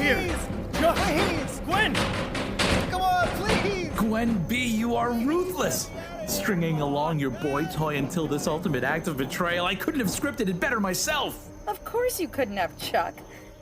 here! Please! Gwen! Come on, please! Gwen B, you are ruthless! Stringing along your boy toy until this ultimate act of betrayal. I couldn't have scripted it better myself! Of course you couldn't have, Chuck.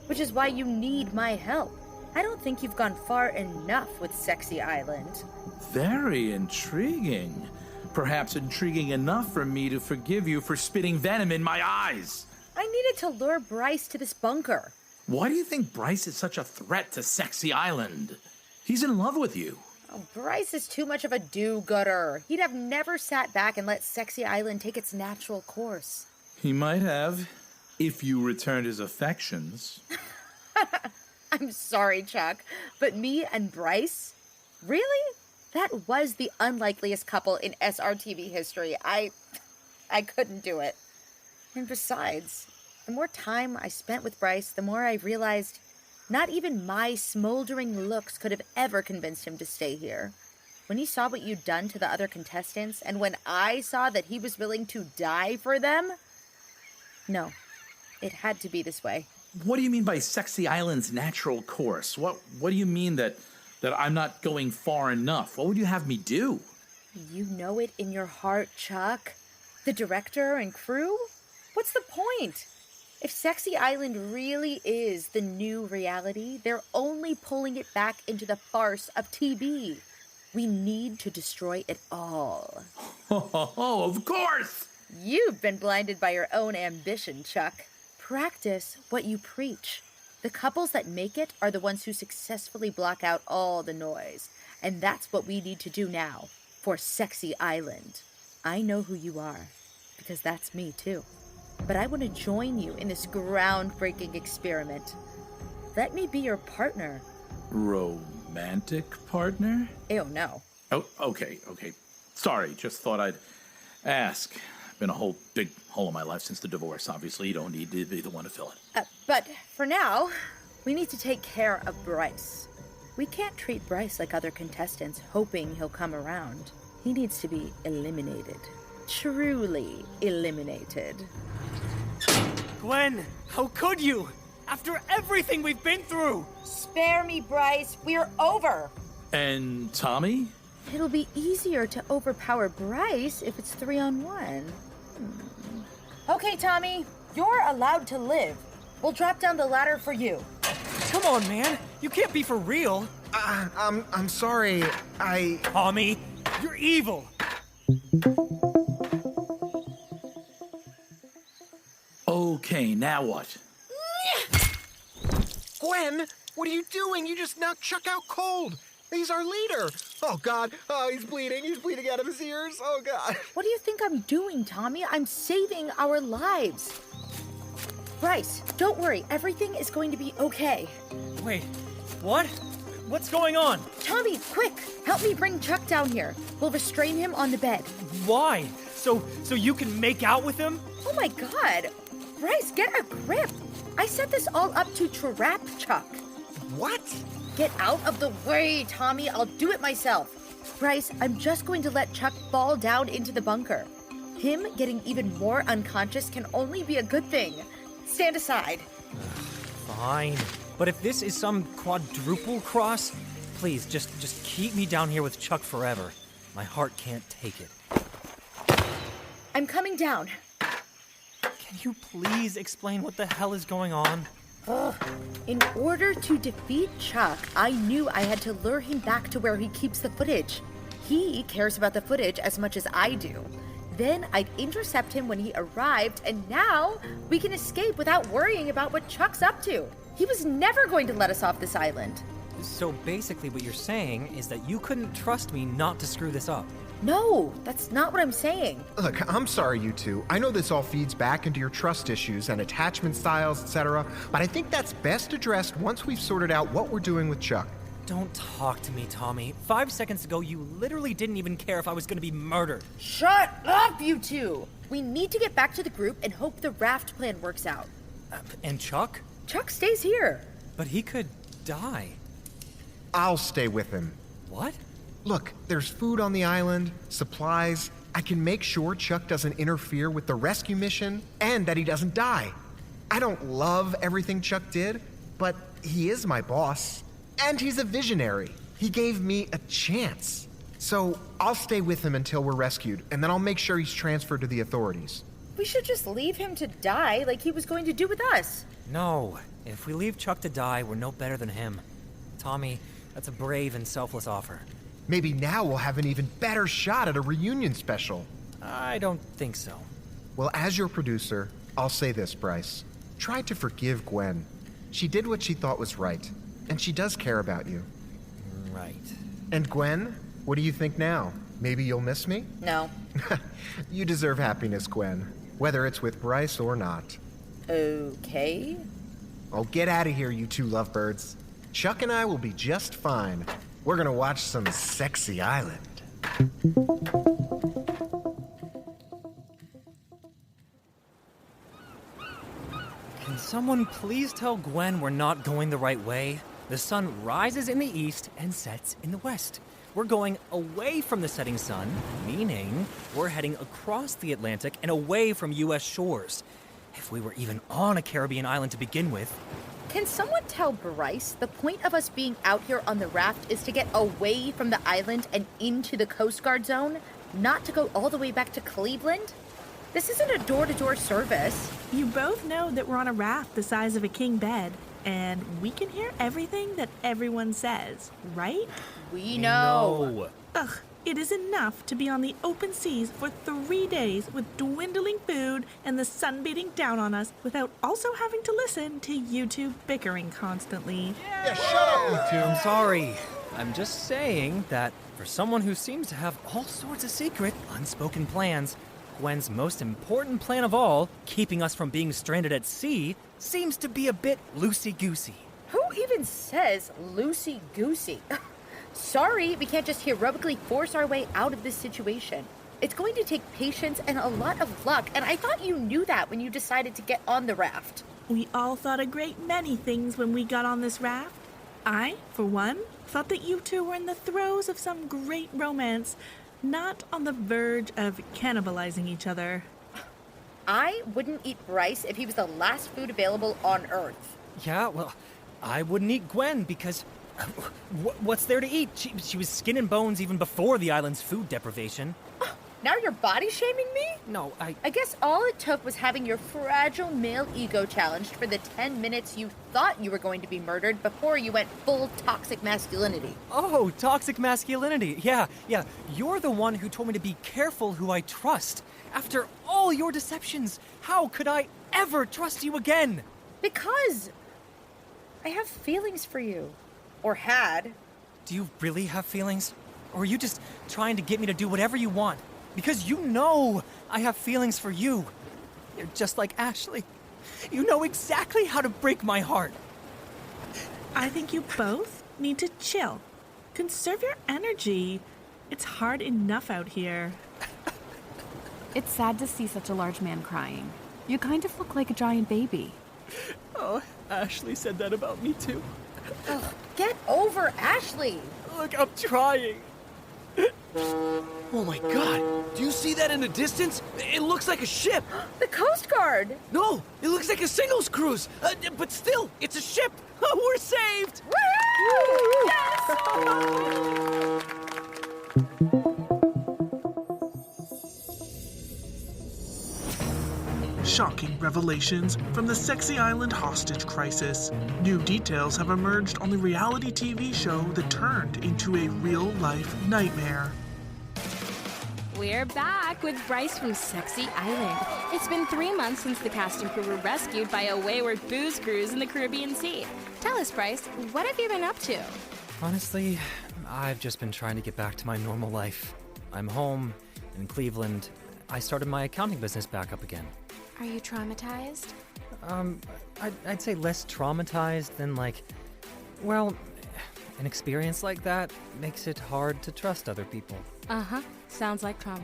Which is why you need my help. I don't think you've gone far enough with Sexy Island. Very intriguing. Perhaps intriguing enough for me to forgive you for spitting venom in my eyes. I needed to lure Bryce to this bunker. Why do you think Bryce is such a threat to Sexy Island? He's in love with you. Oh, Bryce is too much of a do-gooder. He'd have never sat back and let Sexy Island take its natural course. He might have, if you returned his affections. I'm sorry, Chuck, but me and Bryce? Really? That was the unlikeliest couple in SRTV history. I couldn't do it. And besides, the more time I spent with Bryce, the more I realized not even my smoldering looks could have ever convinced him to stay here. When he saw what you'd done to the other contestants, and when I saw that he was willing to die for them, no, it had to be this way. What do you mean by Sexy Island's natural course? What do you mean that I'm not going far enough? What would you have me do? You know it in your heart, Chuck. The director and crew? What's the point? If Sexy Island really is the new reality, they're only pulling it back into the farce of TV. We need to destroy it all. Oh, of course! You've been blinded by your own ambition, Chuck. Practice what you preach. The couples that make it are the ones who successfully block out all the noise. And that's what we need to do now for Sexy Island. I know who you are, because that's me too. But I want to join you in this groundbreaking experiment. Let me be your partner. Romantic partner? Ew, no. Oh, okay. Sorry, just thought I'd ask. Been a whole big hole in my life since the divorce. Obviously, you don't need to be the one to fill it. But for now, we need to take care of Bryce. We can't treat Bryce like other contestants, hoping he'll come around. He needs to be eliminated. Truly eliminated. Gwen, how could you? After everything we've been through! Spare me, Bryce. We're over. And Tommy? It'll be easier to overpower Bryce if it's 3-on-1. Okay, Tommy, you're allowed to live. We'll drop down the ladder for you. Come on, man. You can't be for real. I'm sorry. Tommy, you're evil. Okay, now what? Gwen, what are you doing? You just knocked Chuck out cold. He's our leader. Oh, God. Oh, he's bleeding. He's bleeding out of his ears. Oh, God. What do you think I'm doing, Tommy? I'm saving our lives. Bryce, don't worry. Everything is going to be okay. Wait, what? What's going on? Tommy, quick! Help me bring Chuck down here. We'll restrain him on the bed. Why? So you can make out with him? Oh my God! Bryce, get a grip! I set this all up to trap Chuck. What? Get out of the way, Tommy. I'll do it myself. Bryce, I'm just going to let Chuck fall down into the bunker. Him getting even more unconscious can only be a good thing. Stand aside. Fine. But if this is some quadruple cross, please just keep me down here with Chuck forever. My heart can't take it. I'm coming down. Can you please explain what the hell is going on? In order to defeat Chuck, I knew I had to lure him back to where he keeps the footage. He cares about the footage as much as I do. Then I'd intercept him when he arrived, and now we can escape without worrying about what Chuck's up to. He was never going to let us off this island. So basically what you're saying is that you couldn't trust me not to screw this up. No, that's not what I'm saying. Look, I'm sorry, you two. I know this all feeds back into your trust issues and attachment styles, etc., but I think that's best addressed once we've sorted out what we're doing with Chuck. Don't talk to me, Tommy. 5 seconds ago, you literally didn't even care if I was gonna be murdered. Shut up, you two! We need to get back to the group and hope the raft plan works out. And Chuck? Chuck stays here. But he could die. I'll stay with him. What? Look, there's food on the island, supplies. I can make sure Chuck doesn't interfere with the rescue mission and that he doesn't die. I don't love everything Chuck did, but he is my boss. And he's a visionary. He gave me a chance. So I'll stay with him until we're rescued, and then I'll make sure he's transferred to the authorities. We should just leave him to die like he was going to do with us. No, if we leave Chuck to die, we're no better than him. Tommy, that's a brave and selfless offer. Maybe now we'll have an even better shot at a reunion special. I don't think so. Well, as your producer, I'll say this, Bryce. Try to forgive Gwen. She did what she thought was right, and she does care about you. Right. And Gwen, what do you think now? Maybe you'll miss me? No. You deserve happiness, Gwen, whether it's with Bryce or not. Okay. Oh, get out of here, you two lovebirds. Chuck and I will be just fine. We're gonna watch some Sexy Island. Can someone please tell Gwen we're not going the right way? The sun rises in the east and sets in the west. We're going away from the setting sun, meaning we're heading across the Atlantic and away from U.S. shores. If we were even on a Caribbean island to begin with. Can someone tell Bryce the point of us being out here on the raft is to get away from the island and into the Coast Guard zone, not to go all the way back to Cleveland? This isn't a door-to-door service. You both know that we're on a raft the size of a king bed, and we can hear everything that everyone says, right? We know. No. Ugh, it is enough to be on the open seas for 3 days with dwindling food and the sun beating down on us without also having to listen to you two bickering constantly. Yeah, shut up, you two. I'm sorry. I'm just saying that for someone who seems to have all sorts of secret, unspoken plans, Gwen's most important plan of all, keeping us from being stranded at sea, seems to be a bit loosey-goosey. Who even says loosey-goosey? Sorry, we can't just heroically force our way out of this situation. It's going to take patience and a lot of luck, and I thought you knew that when you decided to get on the raft. We all thought a great many things when we got on this raft. I, for one, thought that you two were in the throes of some great romance, not on the verge of cannibalizing each other. I wouldn't eat Bryce if he was the last food available on Earth. Yeah, well, I wouldn't eat Gwen because... what's there to eat? She was skin and bones even before the island's food deprivation. Now you're body shaming me? No, I guess all it took was having your fragile male ego challenged for the 10 minutes you thought you were going to be murdered before you went full toxic masculinity. Oh, toxic masculinity. Yeah. You're the one who told me to be careful who I trust. After all your deceptions, how could I ever trust you again? Because I have feelings for you. Or had. Do you really have feelings? Or are you just trying to get me to do whatever you want? Because you know I have feelings for you. You're just like Ashley. You know exactly how to break my heart. I think you both need to chill. Conserve your energy. It's hard enough out here. It's sad to see such a large man crying. You kind of look like a giant baby. Oh, Ashley said that about me too. Ugh, get over Ashley. Look, I'm trying. Oh my god, do you see that in the distance? It looks like a ship. The Coast Guard. No, it looks like a singles cruise. But still, it's a ship. We're saved. Shocking revelations from the Sexy Island hostage crisis. New details have emerged on the reality TV show that turned into a real-life nightmare. We're back with Bryce from Sexy Island. It's been 3 months since the cast and crew were rescued by a wayward booze cruise in the Caribbean Sea. Tell us, Bryce, what have you been up to? Honestly, I've just been trying to get back to my normal life. I'm home in Cleveland. I started my accounting business back up again. Are you traumatized? I'd say less traumatized than well, an experience like that makes it hard to trust other people. Uh-huh. Sounds like trauma.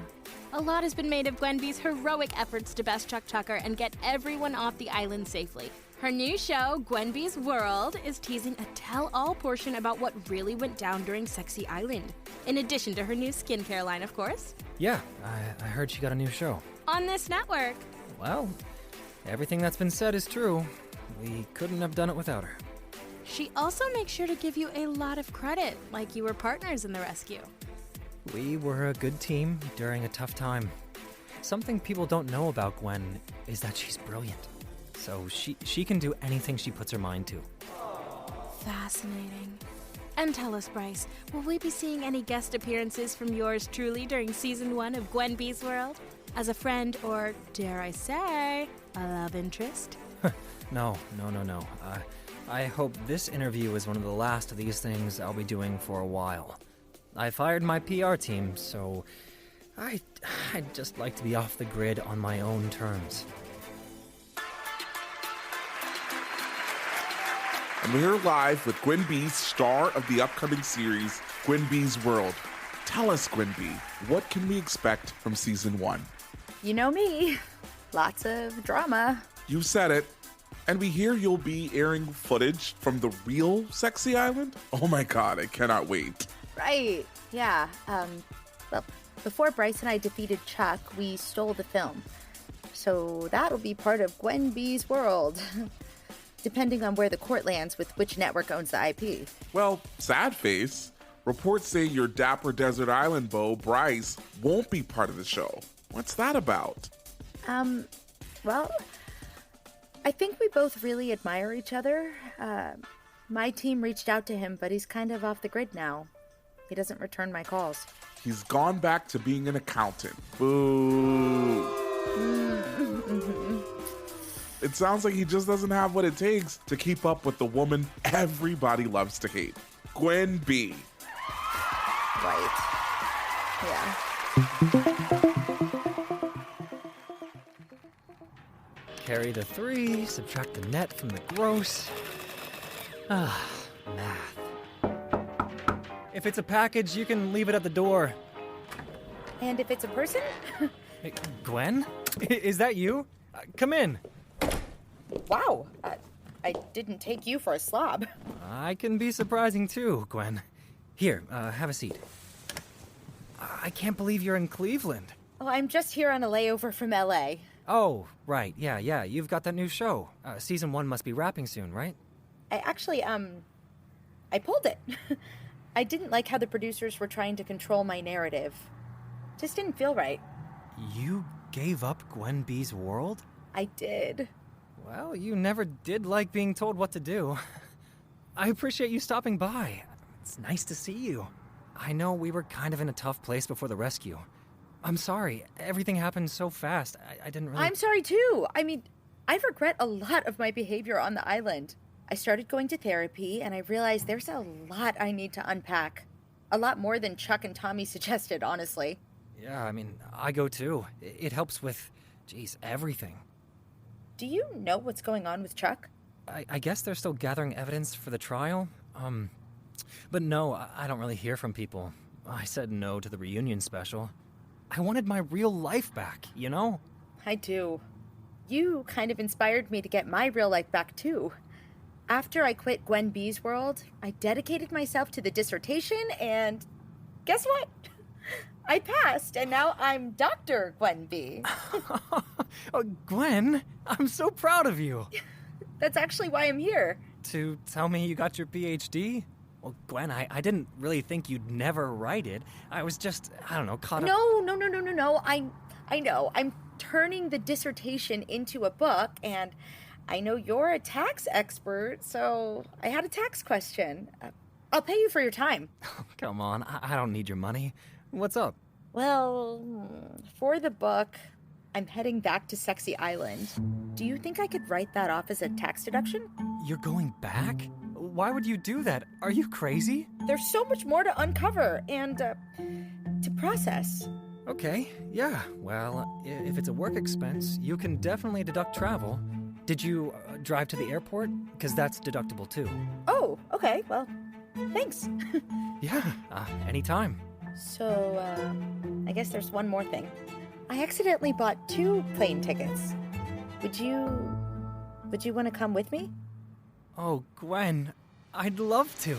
A lot has been made of Gwenby's heroic efforts to best Chuck Tucker and get everyone off the island safely. Her new show, Gwenby's World, is teasing a tell-all portion about what really went down during Sexy Island. In addition to her new skincare line, of course. Yeah, I heard she got a new show. On this network. Well, everything that's been said is true. We couldn't have done it without her. She also makes sure to give you a lot of credit, like you were partners in the rescue. We were a good team during a tough time. Something people don't know about Gwen is that she's brilliant. So she can do anything she puts her mind to. Fascinating. And tell us, Bryce, will we be seeing any guest appearances from yours truly during season 1 of Gwen B's World? As a friend or, dare I say, a love interest? No. I hope this interview is one of the last of these things I'll be doing for a while. I fired my PR team, so I'd just like to be off the grid on my own terms. And we're live with Gwen B, star of the upcoming series, Gwen B's World. Tell us, Gwen B, what can we expect from season 1? You know me. Lots of drama. You said it. And we hear you'll be airing footage from the real Sexy Island? Oh my god, I cannot wait. Right. Yeah. Well, before Bryce and I defeated Chuck, we stole the film. So that'll be part of Gwen B's World. Depending on where the court lands with which network owns the IP. Well, sad face. Reports say your dapper desert island beau, Bryce, won't be part of the show. What's that about? Well, I think we both really admire each other. My team reached out to him, but he's kind of off the grid now. He doesn't return my calls. He's gone back to being an accountant. Boo. It sounds like he just doesn't have what it takes to keep up with the woman everybody loves to hate, Gwen B. Right. Yeah. Carry the 3, subtract the net from the gross. Math. If it's a package, you can leave it at the door. And if it's a person? Hey, Gwen? Is that you? Come in. Wow. I didn't take you for a slob. I can be surprising too, Gwen. Here, have a seat. I can't believe you're in Cleveland. Oh, I'm just here on a layover from LA. Oh, right. Yeah. You've got that new show. Season 1 must be wrapping soon, right? I actually, I pulled it. I didn't like how the producers were trying to control my narrative. Just didn't feel right. You gave up Gwen B's World? I did. Well, you never did like being told what to do. I appreciate you stopping by. It's nice to see you. I know we were kind of in a tough place before the rescue. I'm sorry. Everything happened so fast. I didn't really... I'm sorry, too. I mean, I regret a lot of my behavior on the island. I started going to therapy, and I realized there's a lot I need to unpack. A lot more than Chuck and Tommy suggested, honestly. Yeah, I mean, I go too. It helps with, everything. Do you know what's going on with Chuck? I guess they're still gathering evidence for the trial. But no, I don't really hear from people. I said no to the reunion special. I wanted my real life back, you know? I do. You kind of inspired me to get my real life back, too. After I quit Gwen B's World, I dedicated myself to the dissertation, and guess what? I passed, and now I'm Dr. Gwen B. Oh, Gwen, I'm so proud of you. That's actually why I'm here. To tell me you got your PhD? Well, Gwen, I didn't really think you'd never write it. I was just, caught up. No. I know. I'm turning the dissertation into a book, and I know you're a tax expert, so I had a tax question. I'll pay you for your time. Come on, I don't need your money. What's up? Well, for the book, I'm heading back to Sexy Island. Do you think I could write that off as a tax deduction? You're going back? Why would you do that? Are you crazy? There's so much more to uncover and to process. Okay, yeah. Well, if it's a work expense, you can definitely deduct travel. Did you drive to the airport? Because that's deductible too. Oh, okay. Well, thanks. Yeah, anytime. So, I guess there's one more thing. I accidentally bought 2 plane tickets. Would you want to come with me? Oh, Gwen, I'd love to.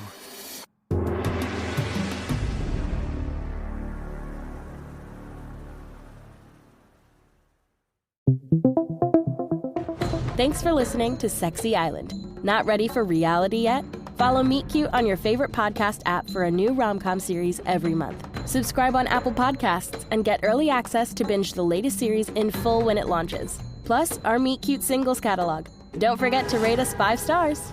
Thanks for listening to Sexy Island. Not ready for reality yet? Follow Meet Cute on your favorite podcast app for a new rom-com series every month. Subscribe on Apple Podcasts and get early access to binge the latest series in full when it launches. Plus, our Meet Cute singles catalog. Don't forget to rate us 5 stars.